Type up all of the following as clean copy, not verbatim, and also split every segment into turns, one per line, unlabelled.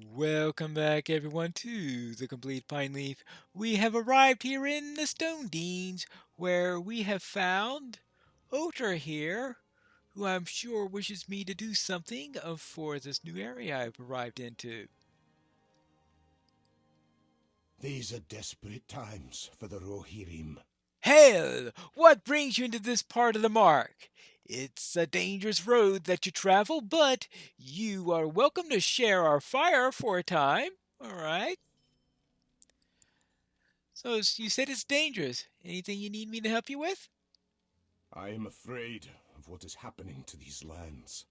Welcome back, everyone, to the Complete Pineleaf. We have arrived here in the Stone Deans, where we have found Otter here, who I'm sure wishes me to do something for this new area I've arrived into.
These are desperate times for the Rohirrim.
Hail! What brings you into this part of the mark? It's a dangerous road that you travel, but you are welcome to share our fire for a time. All right. So you said it's dangerous. Anything you need me to help you with?
I am afraid of what is happening to these lands.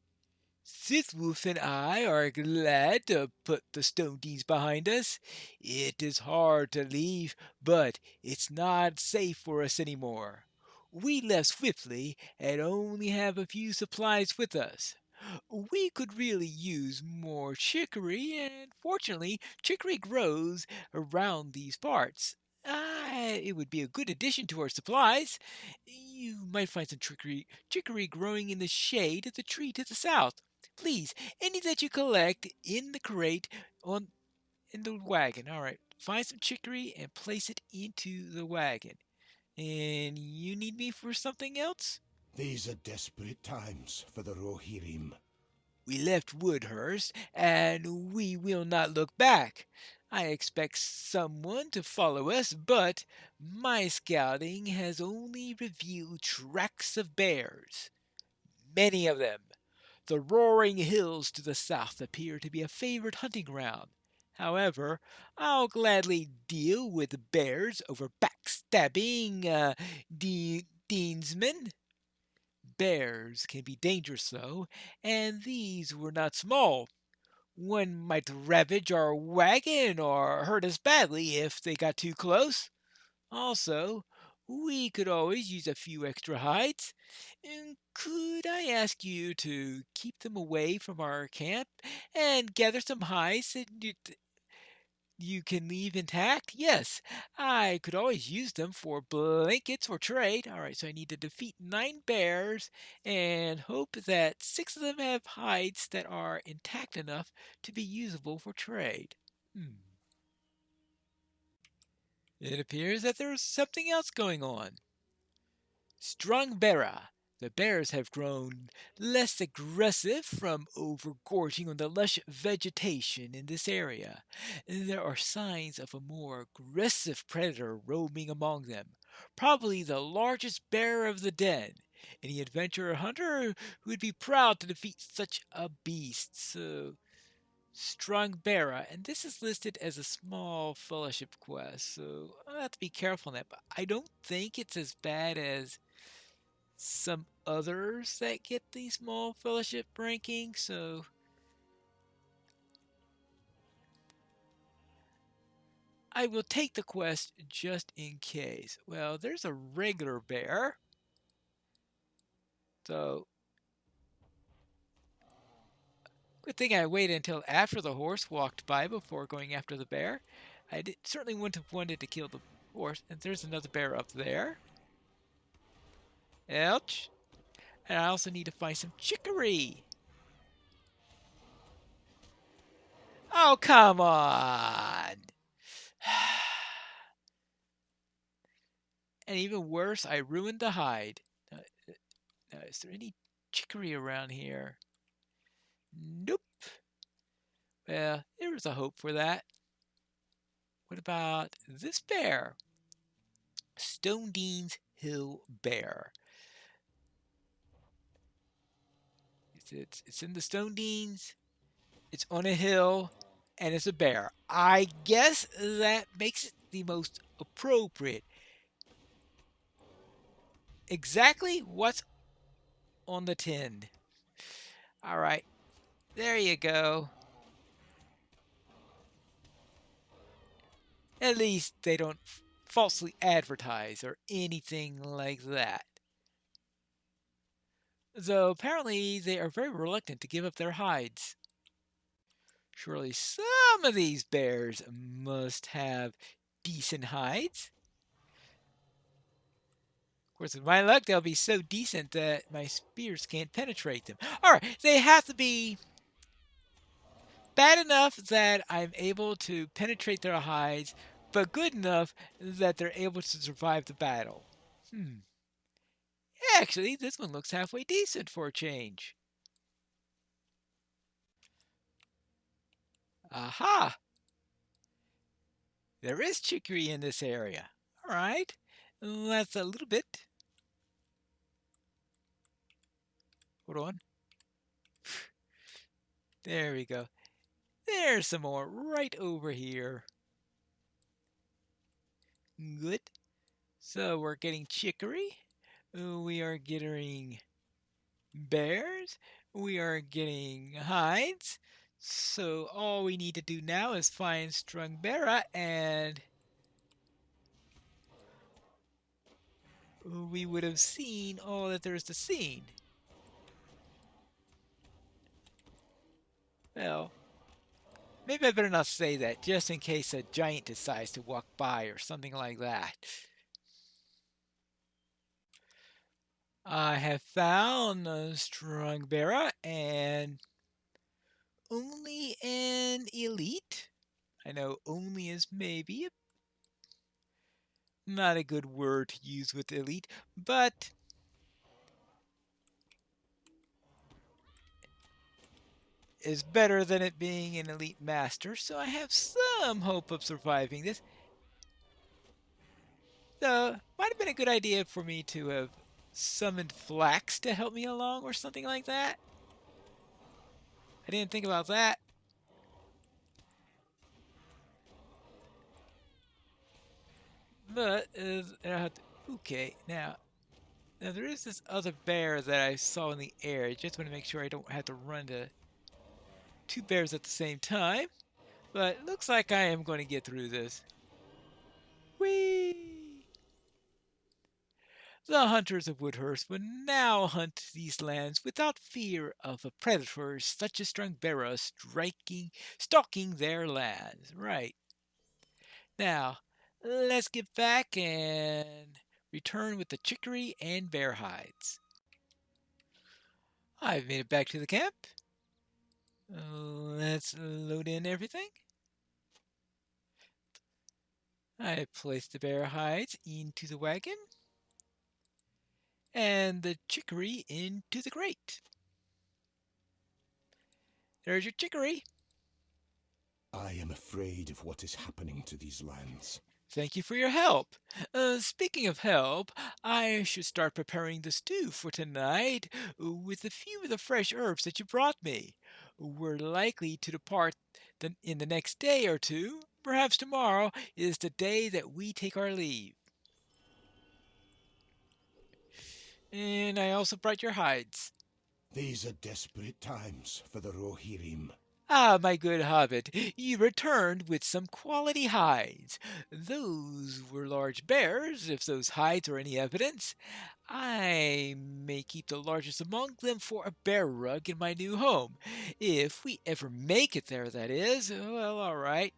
Sithwolf and I are glad to put the Stone Deans behind us. It is hard to leave, but it's not safe for us anymore. We left swiftly and only have a few supplies with us. We could really use more chicory, and fortunately, chicory grows around these parts. It would be a good addition to our supplies. You might find some chicory growing in the shade of the tree to the south. Please, any that you collect in the crate on in the wagon. All right, find some chicory and place it into the wagon. And you need me for something else?
These are desperate times for the Rohirrim.
We left Woodhurst, and we will not look back. I expect someone to follow us, but my scouting has only revealed tracks of bears. Many of them. The roaring hills to the south appear to be a favorite hunting ground. However, I'll gladly deal with bears over backstabbing deansmen. Bears can be dangerous, though, and these were not small. One might ravage our wagon or hurt us badly if they got too close. Also, we could always use a few extra hides. And could I ask you to keep them away from our camp and gather some hides that you can leave intact? Yes, I could always use them for blankets or trade. All right, so I need to defeat 9 bears and hope that 6 of them have hides that are intact enough to be usable for trade. Hmm. It appears that there's something else going on. Strong Bera. The bears have grown less aggressive from overgorging on the lush vegetation in this area. There are signs of a more aggressive predator roaming among them, probably the largest bear of the den. Any adventurer hunter who would be proud to defeat such a beast. So, Strong Bera, and this is listed as a small fellowship quest, so I'll have to be careful on that. But I don't think it's as bad as some others that get the small fellowship ranking, so I will take the quest just in case. Well, there's a regular bear, so good thing I waited until after the horse walked by before going after the bear. Certainly wouldn't have wanted to kill the horse, and there's another bear up there. Ouch. And I also need to find some chicory. Oh, come on. And even worse, I ruined the hide. Now, is there any chicory around here? Nope. Well, there was a hope for that. What about this bear? Stone Dean's Hill Bear. It's in the Stone Deans. It's on a hill, and it's a bear. I guess that makes it the most appropriate. Exactly what's on the tin. All right, there you go. At least they don't falsely advertise or anything like that. Though apparently they are very reluctant to give up their hides. Surely some of these bears must have decent hides. Of course, with my luck, they'll be so decent that my spears can't penetrate them. Alright, they have to be Bad enough that I'm able to penetrate their hides, but good enough that they're able to survive the battle. Hmm. Actually, this one looks halfway decent for a change. Aha! There is chicory in this area. All right. That's a little bit. Hold on. There we go. There's some more right over here. Good. So we're getting chicory. We are getting bears. We are getting hides. So all we need to do now is find Strungbera and we would have seen all that there's to see. Well, maybe I better not say that, just in case a giant decides to walk by or something like that. I have found Strungbera and only an elite. I know only is maybe not a good word to use with elite, but is better than it being an elite master, so I have some hope of surviving this. So, might have been a good idea for me to have summoned Flax to help me along or something like that. I didn't think about that. But, okay, now there is this other bear that I saw in the air. I just want to make sure I don't have to run to two bears at the same time. But it looks like I am going to get through this. Whee! The hunters of Woodhurst would now hunt these lands without fear of a predator such as Strungbera stalking their lands. Right. Now, let's get back and return with the chicory and bear hides. I've made it back to the camp. Let's load in everything. I placed the bear hides into the wagon and the chicory into the crate. There's your chicory.
I am afraid of what is happening to these lands.
Thank you for your help. Speaking of help, I should start preparing the stew for tonight with a few of the fresh herbs that you brought me. We're likely to depart in the next day or two. Perhaps tomorrow is the day that we take our leave. And I also brought your hides.
These are desperate times for the Rohirrim.
Ah, my good hobbit, you returned with some quality hides. Those were large bears, if those hides are any evidence. I may keep the largest among them for a bear rug in my new home. If we ever make it there, that is. Well, all right.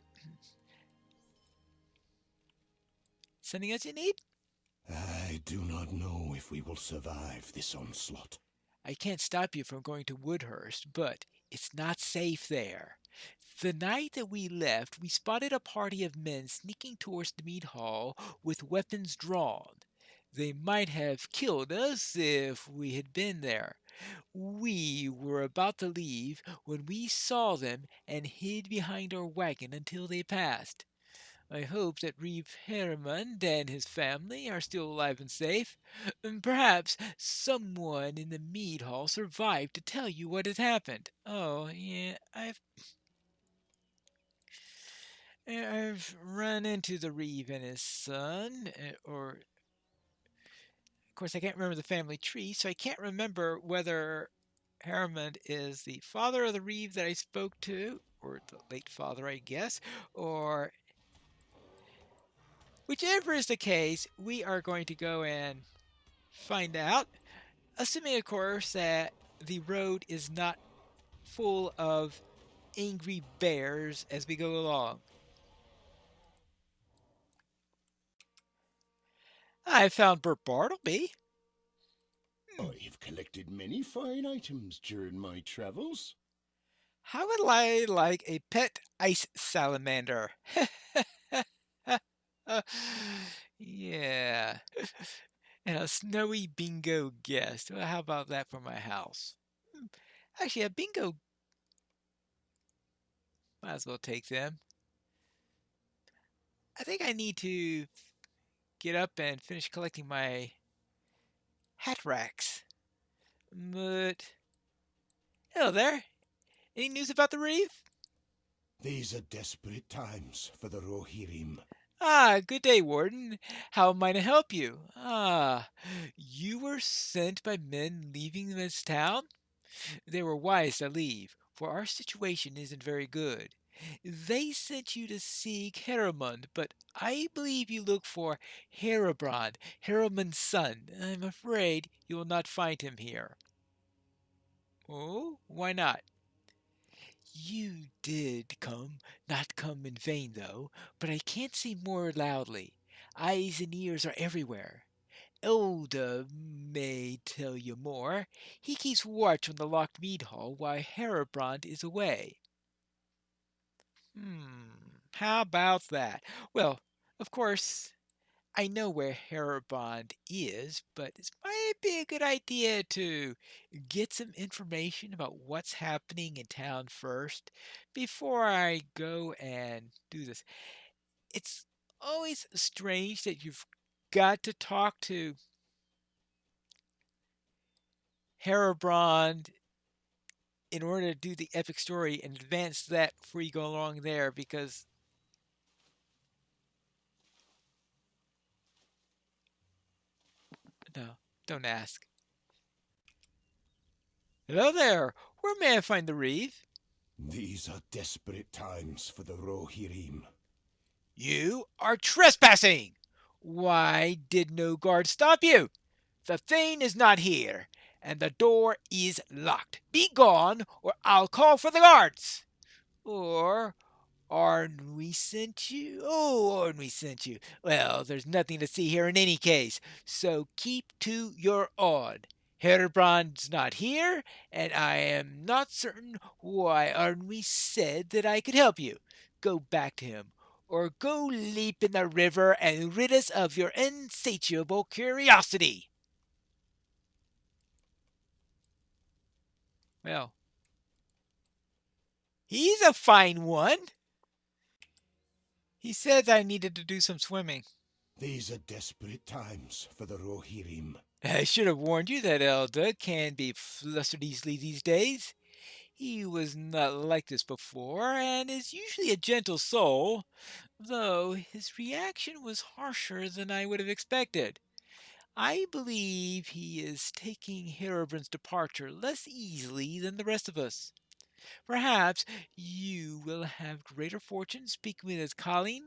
Something else you need?
I do not know if we will survive this onslaught.
I can't stop you from going to Woodhurst, but it's not safe there. The night that we left, we spotted a party of men sneaking towards the mead hall with weapons drawn. They might have killed us if we had been there. We were about to leave when we saw them and hid behind our wagon until they passed. I hope that Reeve Harriman and his family are still alive and safe. Perhaps someone in the mead hall survived to tell you what had happened. Oh, yeah, I've run into the Reeve and his son, or of course I can't remember the family tree, so I can't remember whether Harriman is the father of the Reeve that I spoke to, or the late father, I guess, or whichever is the case, we are going to go and find out, assuming, of course, that the road is not full of angry bears as we go along. I found Bert Bartleby.
I have collected many fine items during my travels.
How would I like a pet ice salamander? Yeah. And a snowy bingo guest. Well, how about that for my house? Hmm, actually, a bingo, might as well take them. I think I need to get up and finish collecting my hat racks. But, hello there. Any news about the reef?
These are desperate times for the Rohirrim.
Ah, good day, Warden. How might I help you? Ah, you were sent by men leaving this town? They were wise to leave, for our situation isn't very good. They sent you to seek Heremund, but I believe you look for Herebrand, Heremund's son. I'm afraid you will not find him here. Oh, why not? You did come, not come in vain though, but I can't say more loudly. Eyes and ears are everywhere. Elda may tell you more. He keeps watch on the locked mead hall while Herebrand is away. How about that? Well, of course, I know where Herebrand is, but it might be a good idea to get some information about what's happening in town first before I go and do this. It's always strange that you've got to talk to Herebrand in order to do the epic story and advance that before you go along there because no, don't ask. Hello there. Where may I find the reeve?
These are desperate times for the Rohirrim.
You are trespassing. Why did no guard stop you? The thing is not here, and the door is locked. Be gone, or I'll call for the guards. Or Arnwy sent you? Oh, Arnwy sent you. Well, there's nothing to see here in any case, so keep to your own. Herbrand's not here, and I am not certain why Arnwy said that I could help you. Go back to him, or go leap in the river and rid us of your insatiable curiosity. Well, he's a fine one. He said I needed to do some swimming.
These are desperate times for the Rohirrim.
I should have warned you that Elda can be flustered easily these days. He was not like this before, and is usually a gentle soul, though his reaction was harsher than I would have expected. I believe he is taking Herobrand's departure less easily than the rest of us. Perhaps you will have greater fortune speaking with his Colleen.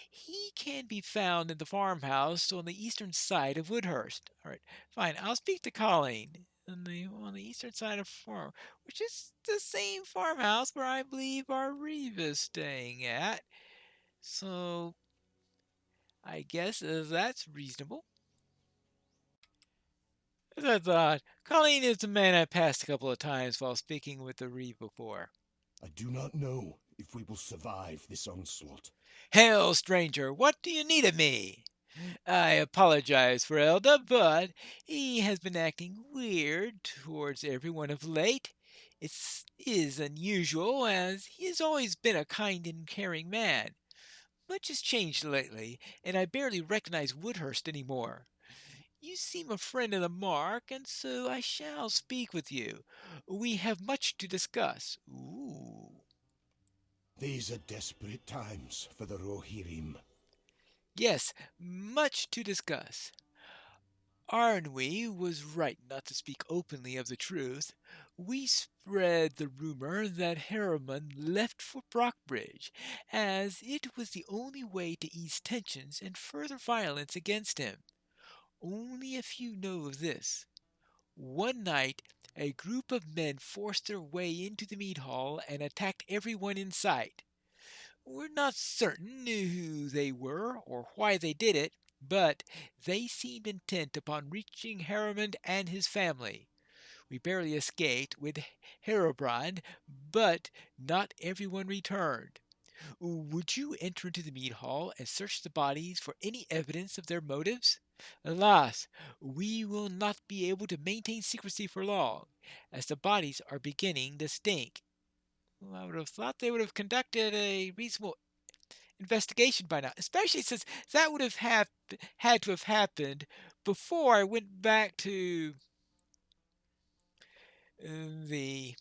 He can be found in the farmhouse on the eastern side of Woodhurst. All right, fine. I'll speak to Colleen on the eastern side of farm, which is the same farmhouse where I believe our Reeve is staying at. So I guess that's reasonable. That's odd. Colleen is the man I passed a couple of times while speaking with the Reeve before.
I do not know if we will survive this onslaught.
Hail, stranger, what do you need of me? I apologize for Elda, but he has been acting weird towards everyone of late. It is unusual, as he has always been a kind and caring man. Much has changed lately, and I barely recognize Woodhurst anymore. You seem a friend of the mark, and so I shall speak with you. We have much to discuss. Ooh.
These are desperate times for the Rohirrim.
Yes, much to discuss. Arnwy was right not to speak openly of the truth. We spread the rumor that Heremund left for Brockbridge, as it was the only way to ease tensions and further violence against him. Only a few know of this. One night, a group of men forced their way into the mead hall and attacked everyone in sight. We're not certain who they were or why they did it, but they seemed intent upon reaching Harriman and his family. We barely escaped with Herobrine, but not everyone returned. Would you enter into the mead hall and search the bodies for any evidence of their motives? Alas, we will not be able to maintain secrecy for long, as the bodies are beginning to stink. Well, I would have thought they would have conducted a reasonable investigation by now, especially since that would have had to have happened before I went back to the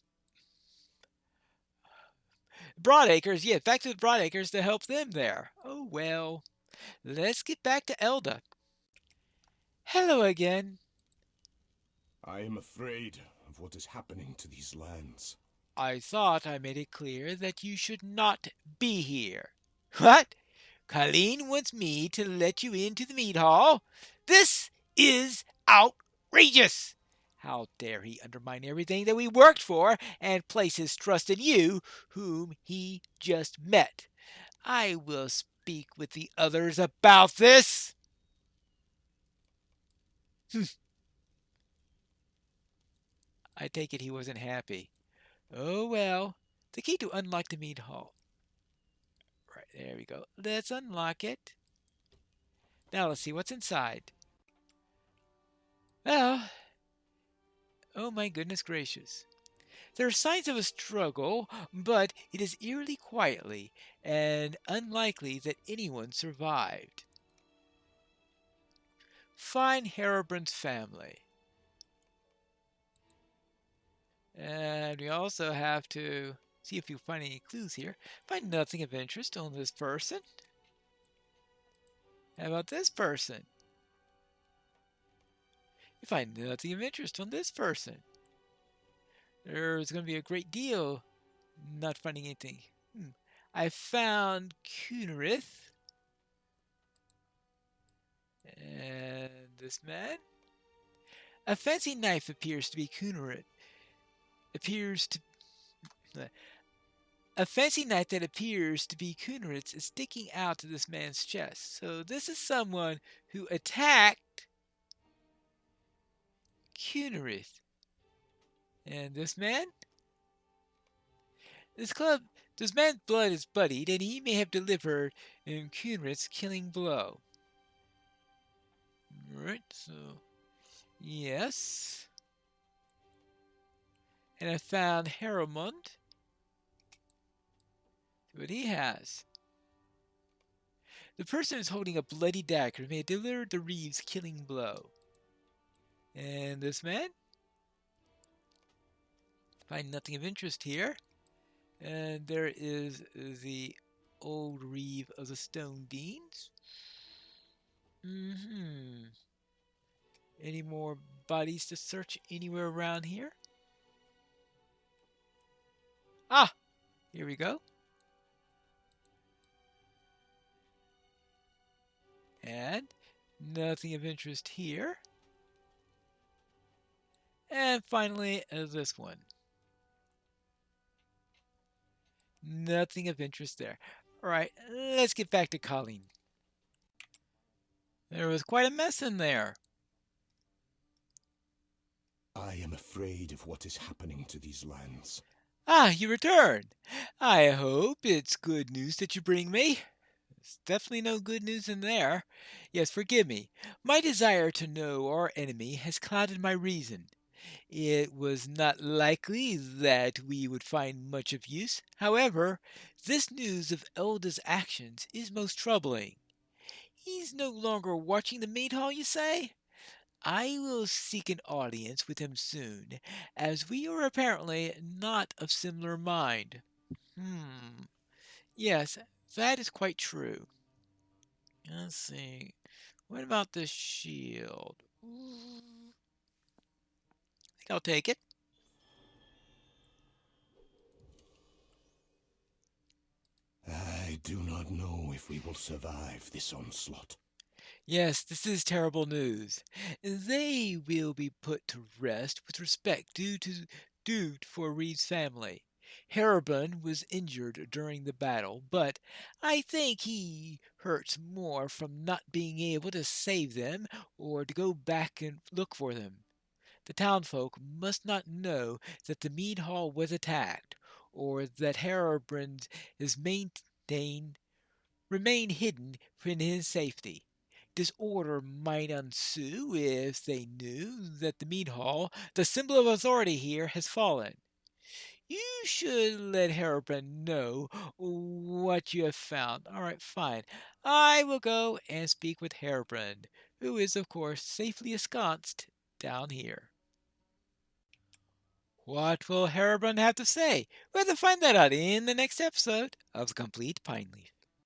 Broadacres. Yeah, back to the Broadacres to help them there. Oh well, let's get back to Elda. Hello again.
I am afraid of what is happening to these lands.
I thought I made it clear that you should not be here. What? Colleen wants me to let you into the mead hall? This is outrageous! How dare he undermine everything that we worked for and place his trust in you, whom he just met? I will speak with the others about this. I take it he wasn't happy. Oh well. The key to unlock the mead hall. Right, there we go. Let's unlock it. Now let's see what's inside. Well, oh my goodness gracious. There are signs of a struggle, but it is eerily quietly and unlikely that anyone survived. Find Herobrine's family. And we also have to see if you find any clues here. Find nothing of interest on this person. How about this person? You find nothing of interest on this person. There's going to be a great deal not finding anything. I found Coonerith. And this man? A fancy knife appears to be Coonerith. A fancy knife that appears to be Coonerith's is sticking out to this man's chest. So this is someone who attacked Coonerith. And this man? This man's blood is bloodied, and he may have delivered Coonerith's killing blow. Right, so yes. And I found Haramond. See what he has. The person is holding a bloody dagger may have delivered the Reeves' killing blow. And this man? Find nothing of interest here. And there is the old Reeve of the Stone Deans. Any more bodies to search anywhere around here? Ah! Here we go. And nothing of interest here. And finally, this one. Nothing of interest there. Alright, let's get back to Colleen. There was quite a mess in there.
I am afraid of what is happening to these lands.
Ah, you returned. I hope it's good news that you bring me. There's definitely no good news in there. Yes, forgive me. My desire to know our enemy has clouded my reason. It was not likely that we would find much of use. However, this news of Elda's actions is most troubling. He's no longer watching the maid hall, you say? I will seek an audience with him soon, as we are apparently not of similar mind. Yes, that is quite true. Let's see. What about the shield? I think I'll take it.
I do not know if we will survive this onslaught.
Yes, this is terrible news. They will be put to rest with respect due for Reeve's family. Harriban was injured during the battle, but I think he hurts more from not being able to save them or to go back and look for them. The townfolk must not know that the mead hall was attacked, or that Herobrand is remain hidden in his safety. Disorder might ensue if they knew that the mead hall, the symbol of authority here, has fallen. You should let Herobrand know what you have found. All right, fine. I will go and speak with Herobrand, who is, of course, safely ensconced down here. What will Herobrand have to say? We'll have to find that out in the next episode of The Complete Pineleaf.